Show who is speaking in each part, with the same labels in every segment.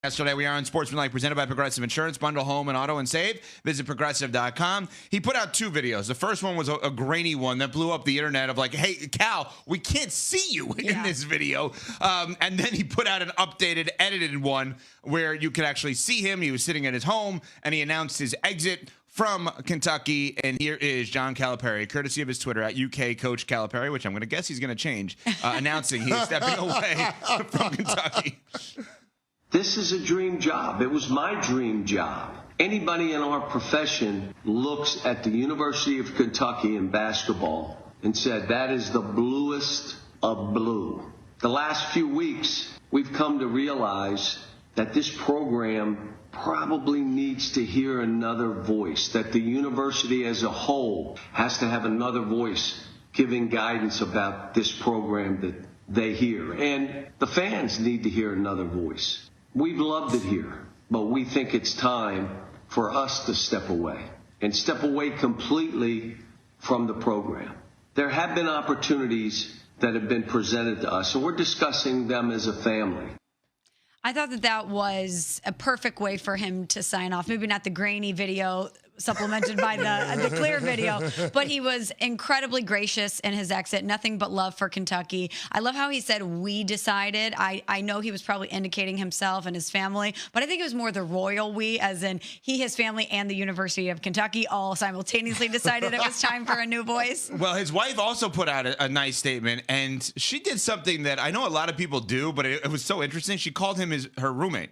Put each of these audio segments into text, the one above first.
Speaker 1: Yesterday, we are on Sportsmanlike, presented by Progressive Insurance. Bundle home and auto and save. Visit Progressive.com. He put out two videos. The first one was a grainy one that blew up the internet of like, hey, Cal, we can't see you in this video. And then he put out an updated, edited one where you could actually see him. He was sitting at his home, and he announced his exit from Kentucky. And here is John Calipari, courtesy of his Twitter, at UK Coach Calipari, which I'm going to guess he's going to change, announcing he's stepping away from Kentucky.
Speaker 2: This is a dream job. It was my dream job. Anybody in our profession looks at the University of Kentucky in basketball and said, that is the bluest of blue. The last few weeks, we've come to realize that this program probably needs to hear another voice, that the university as a whole has to have another voice giving guidance about this program that they hear. And the fans need to hear another voice. We've loved it here, but we think it's time for us to step away and step away completely from the program. There have been opportunities that have been presented to us, and we're discussing them as a family.
Speaker 3: I thought that was a perfect way for him to sign off. Maybe not the grainy video supplemented by the clear video, but he was incredibly gracious in his exit. Nothing but love for Kentucky. I love how he said, we decided. I know he was probably indicating himself and his family, but I think it was more the royal we, as in he, his family, and the University of Kentucky all simultaneously decided it was time for a new voice.
Speaker 1: Well, his wife also put out a nice statement, and she did something that I know a lot of people do, but it was so interesting. She called him her roommate.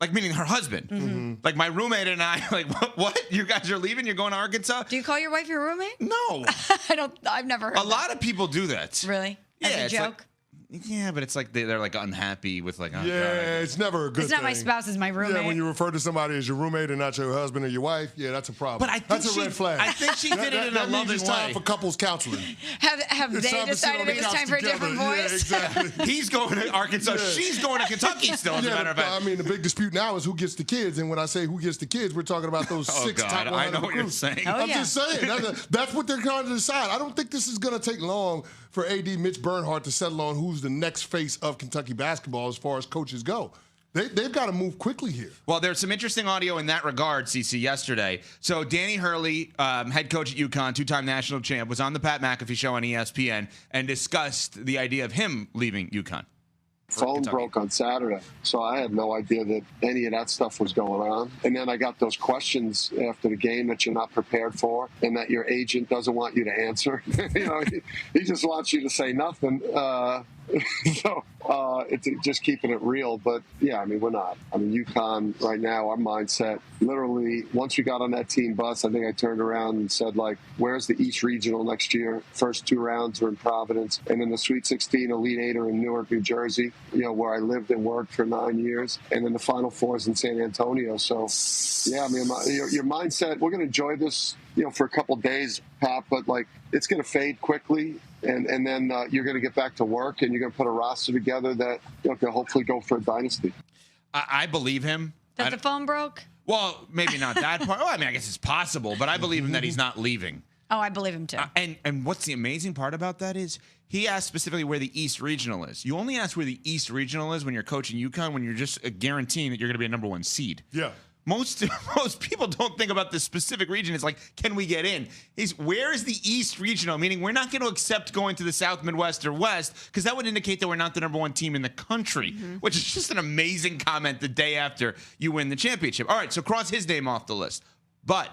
Speaker 1: Like, meaning her husband. Mm-hmm. Like, my roommate and I, like, what? You guys are leaving? You're going to Arkansas?
Speaker 3: Do you call your wife your roommate?
Speaker 1: No.
Speaker 3: I've never heard
Speaker 1: A lot of people do that.
Speaker 3: Really? As a joke?
Speaker 1: Like, yeah, but it's like they're like unhappy with like. Oh,
Speaker 4: yeah,
Speaker 1: God.
Speaker 4: It's never a good thing.
Speaker 3: It's not my spouse, it's my roommate.
Speaker 4: Yeah, when you refer to somebody as your roommate and not your husband or your wife, yeah, that's a problem.
Speaker 1: But I think
Speaker 4: that's a red flag.
Speaker 1: I think she did it in a loving way.
Speaker 4: It's time for couples counseling.
Speaker 3: Have they decided it was time for a different voice?
Speaker 4: Yeah, exactly.
Speaker 1: He's going to Arkansas. Yeah. She's going to Kentucky still, as a matter of fact.
Speaker 4: I mean, the big dispute now is who gets the kids. And when I say who gets the kids, we're talking about those six top 100
Speaker 1: I know what you're saying.
Speaker 3: I'm
Speaker 4: just saying. That's what they're trying to decide. I don't think this is going to take long for AD Mitch Bernhardt to settle on who's the next face of Kentucky basketball as far as coaches go. They've got to move quickly here.
Speaker 1: Well, there's some interesting audio in that regard, CC, yesterday. So Danny Hurley, head coach at UConn, two-time national champ, was on the Pat McAfee show on ESPN and discussed the idea of him leaving UConn.
Speaker 5: Phone broke on Saturday, so I had no idea that any of that stuff was going on. And then I got those questions after the game that you're not prepared for and that your agent doesn't want you to answer. He just wants you to say nothing. It's just keeping it real. But, yeah, I mean, we're not. I mean, UConn right now, our mindset, literally, once we got on that team bus, I think I turned around and said, like, where's the East Regional next year? First two rounds are in Providence. And then the Sweet 16, Elite Eight are in Newark, New Jersey, where I lived and worked for 9 years. And then the Final Four is in San Antonio. So, yeah, I mean, your mindset, we're going to enjoy this, for a couple of days, Pat, but, like, it's going to fade quickly. And then you're going to get back to work, and you're going to put a roster together that can hopefully go for a dynasty.
Speaker 1: I believe him.
Speaker 3: That the phone broke?
Speaker 1: Well, maybe not that part. Well, I mean, I guess it's possible, but I believe him that he's not leaving.
Speaker 3: Oh, I believe him too.
Speaker 1: And what's the amazing part about that is he asked specifically where the East Regional is. You only ask where the East Regional is when you're coaching UConn, when you're just guaranteeing that you're going to be a number one seed.
Speaker 4: Yeah.
Speaker 1: Most people don't think about this specific region. It's like, can we get in? Where is the East Regional? Meaning we're not going to accept going to the South, Midwest, or West, because that would indicate that we're not the number one team in the country, which is just an amazing comment the day after you win the championship. All right, so cross his name off the list. But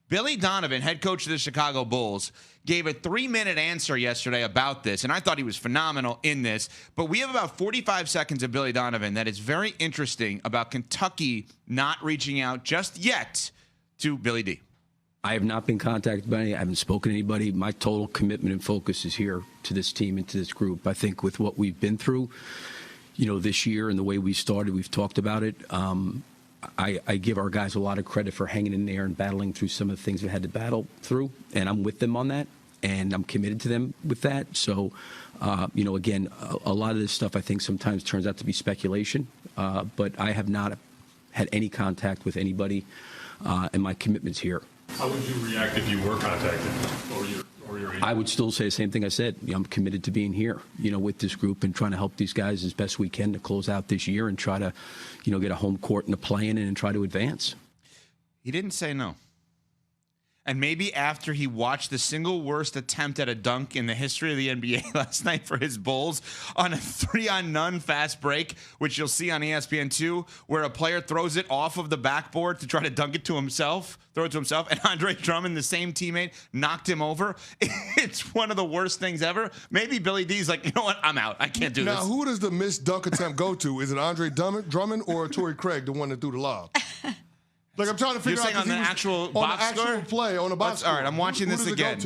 Speaker 1: Billy Donovan, head coach of the Chicago Bulls, gave a 3-minute answer yesterday about this, and I thought he was phenomenal in this. But we have about 45 seconds of Billy Donovan that is very interesting about Kentucky not reaching out just yet to Billy D.
Speaker 6: I have not been contacted by any. I haven't spoken to anybody. My total commitment and focus is here to this team and to this group. I think with what we've been through, this year and the way we started, we've talked about it. I give our guys a lot of credit for hanging in there and battling through some of the things we had to battle through, and I'm with them on that, and I'm committed to them with that. So, again, a lot of this stuff I think sometimes turns out to be speculation, but I have not had any contact with anybody, and my commitment's here.
Speaker 7: How would you react if you were contacted or
Speaker 6: I would still say the same thing I said. I'm committed to being here, with this group and trying to help these guys as best we can to close out this year and try to, get a home court in the play-in and try to advance.
Speaker 1: He didn't say no. And maybe after he watched the single worst attempt at a dunk in the history of the NBA last night for his Bulls on a 3-on-none fast break, which you'll see on ESPN2, where a player throws it off of the backboard to try to dunk it to himself, and Andre Drummond, the same teammate, knocked him over. It's one of the worst things ever. Maybe Billy D's like, you know what? I'm out. I can't do this.
Speaker 4: Now, who does the missed dunk attempt go to? Is it Andre Drummond or Torrey Craig, the one that threw the lob? Like, I'm trying to figure out.
Speaker 1: You're saying on the actual box score?
Speaker 4: On the actual play, on the box score.
Speaker 1: All right, I'm watching this again.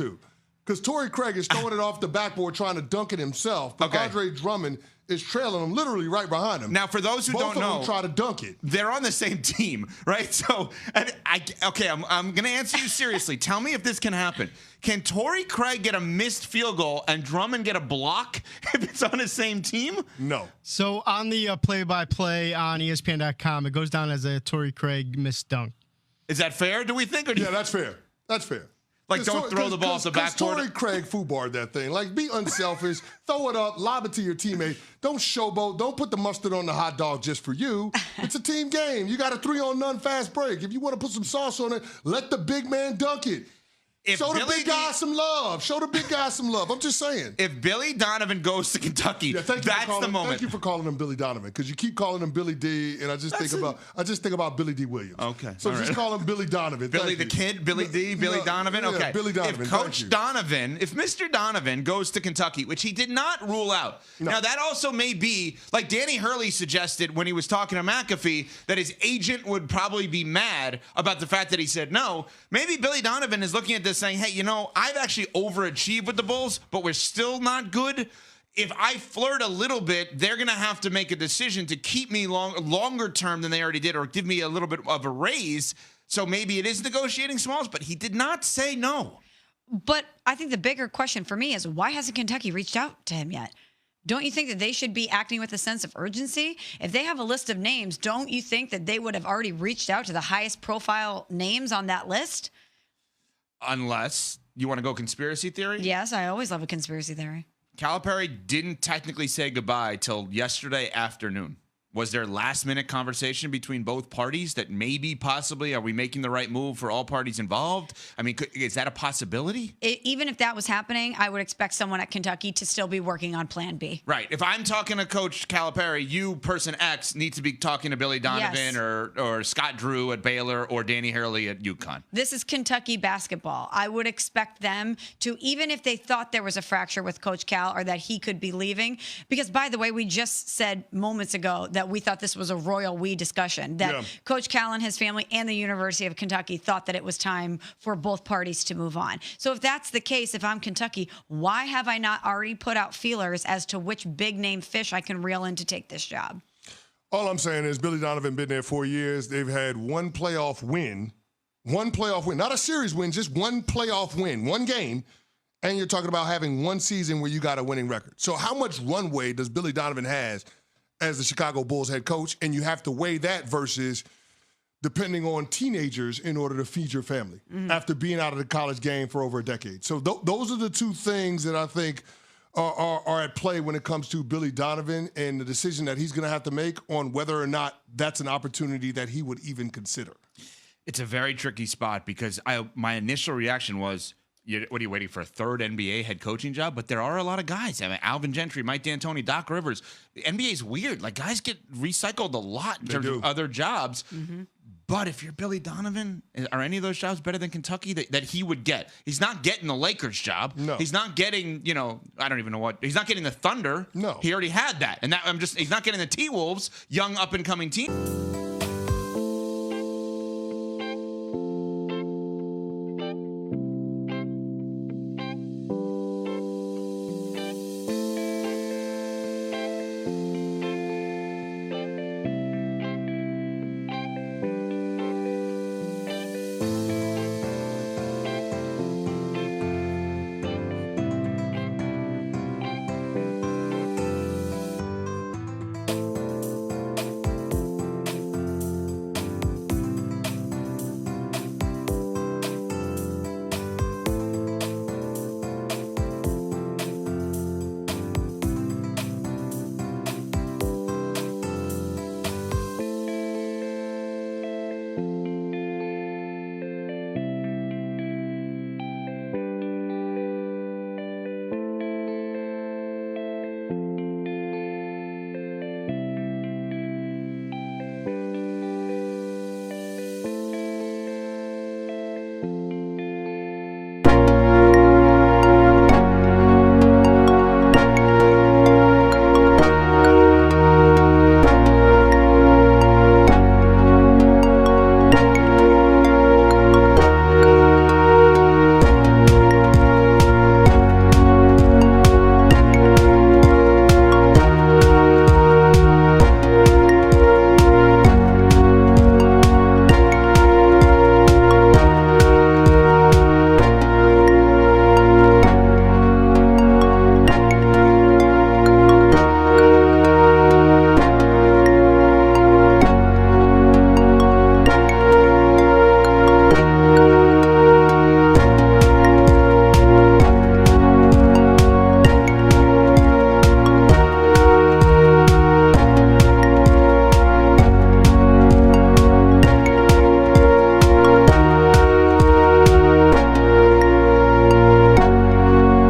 Speaker 4: Because Torrey Craig is throwing it off the backboard trying to dunk it himself, but Andre Drummond is trailing him literally right behind him.
Speaker 1: Now, for those who don't know,
Speaker 4: both of them try to dunk it.
Speaker 1: They're on the same team, right? So, I'm going to answer you seriously. Tell me if this can happen. Can Torrey Craig get a missed field goal and Drummond get a block if it's on the same team?
Speaker 4: No.
Speaker 7: So on the play-by-play on ESPN.com, it goes down as a Torrey Craig missed dunk.
Speaker 1: Is that fair, do we think? Or
Speaker 4: Yeah, that's fair. That's fair.
Speaker 1: Like, don't throw the ball off the backboard.
Speaker 4: Torrey Craig foobarred that thing. Like, be unselfish. Throw it up. Lob it to your teammate. Don't showboat. Don't put the mustard on the hot dog just for you. It's a team game. You got a 3-on-none fast break. If you want to put some sauce on it, let the big man dunk it. Show the big guy some love. Show the big guy some love. I'm just saying.
Speaker 1: If Billy Donovan goes to Kentucky, that's the moment.
Speaker 4: Thank you for calling him Billy Donovan, because you keep calling him Billy D, and I just think about Billy D. Williams.
Speaker 1: Okay.
Speaker 4: So just call him Billy Donovan.
Speaker 1: Billy the Kid, Billy D, Billy Donovan. Okay.
Speaker 4: Yeah, Billy Donovan.
Speaker 1: If Mr. Donovan goes to Kentucky, which he did not rule out.
Speaker 4: No.
Speaker 1: Now that also may be, like Danny Hurley suggested when he was talking to McAfee, that his agent would probably be mad about the fact that he said no. Maybe Billy Donovan is looking at this saying, hey, I've actually overachieved with the Bulls, but we're still not good. If I flirt a little bit, they're going to have to make a decision to keep me longer term than they already did, or give me a little bit of a raise. So maybe it is negotiating smalls, but he did not say no.
Speaker 3: But I think the bigger question for me is, why hasn't Kentucky reached out to him yet? Don't you think that they should be acting with a sense of urgency? If they have a list of names, don't you think that they would have already reached out to the highest profile names on that list?
Speaker 1: Unless you want to go conspiracy theory?
Speaker 3: Yes, I always love a conspiracy theory.
Speaker 1: Calipari didn't technically say goodbye till yesterday afternoon. Was there last-minute conversation between both parties that maybe, possibly, are we making the right move for all parties involved? I mean, is that a possibility?
Speaker 3: Even if that was happening, I would expect someone at Kentucky to still be working on Plan B.
Speaker 1: Right. If I'm talking to Coach Calipari, you, person X, need to be talking to Billy Donovan
Speaker 3: Yes.
Speaker 1: or Scott Drew at Baylor or Danny Hurley at UConn.
Speaker 3: This is Kentucky basketball. I would expect them to, even if they thought there was a fracture with Coach Cal or that he could be leaving, because, by the way, we just said moments ago that we thought this was a royal we discussion, that Coach Cal and his family and the University of Kentucky thought that it was time for both parties to move on. So if that's the case, if I'm Kentucky, why have I not already put out feelers as to which big name fish I can reel in to take this job?
Speaker 4: All I'm saying is Billy Donovan been there 4 years. They've had one playoff win, not a series win, just one playoff win, one game. And you're talking about having one season where you got a winning record. So how much runway does Billy Donovan has as the Chicago Bulls head coach? And you have to weigh that versus depending on teenagers in order to feed your family after being out of the college game for over a decade. So those are the two things that I think are at play when it comes to Billy Donovan and the decision that he's going to have to make on whether or not that's an opportunity that he would even consider.
Speaker 1: It's a very tricky spot because my initial reaction was, what are you waiting for, a third NBA head coaching job? But there are a lot of guys. I mean, Alvin Gentry, Mike D'Antoni, Doc Rivers. The NBA is weird. Like, guys get recycled a lot in terms of other jobs. But if you're Billy Donovan, are any of those jobs better than Kentucky that he would get? He's not getting the Lakers job.
Speaker 4: No.
Speaker 1: He's not getting, I don't even know what. He's not getting the Thunder.
Speaker 4: No.
Speaker 1: He already had that. And he's not getting the T-Wolves, young up-and-coming team.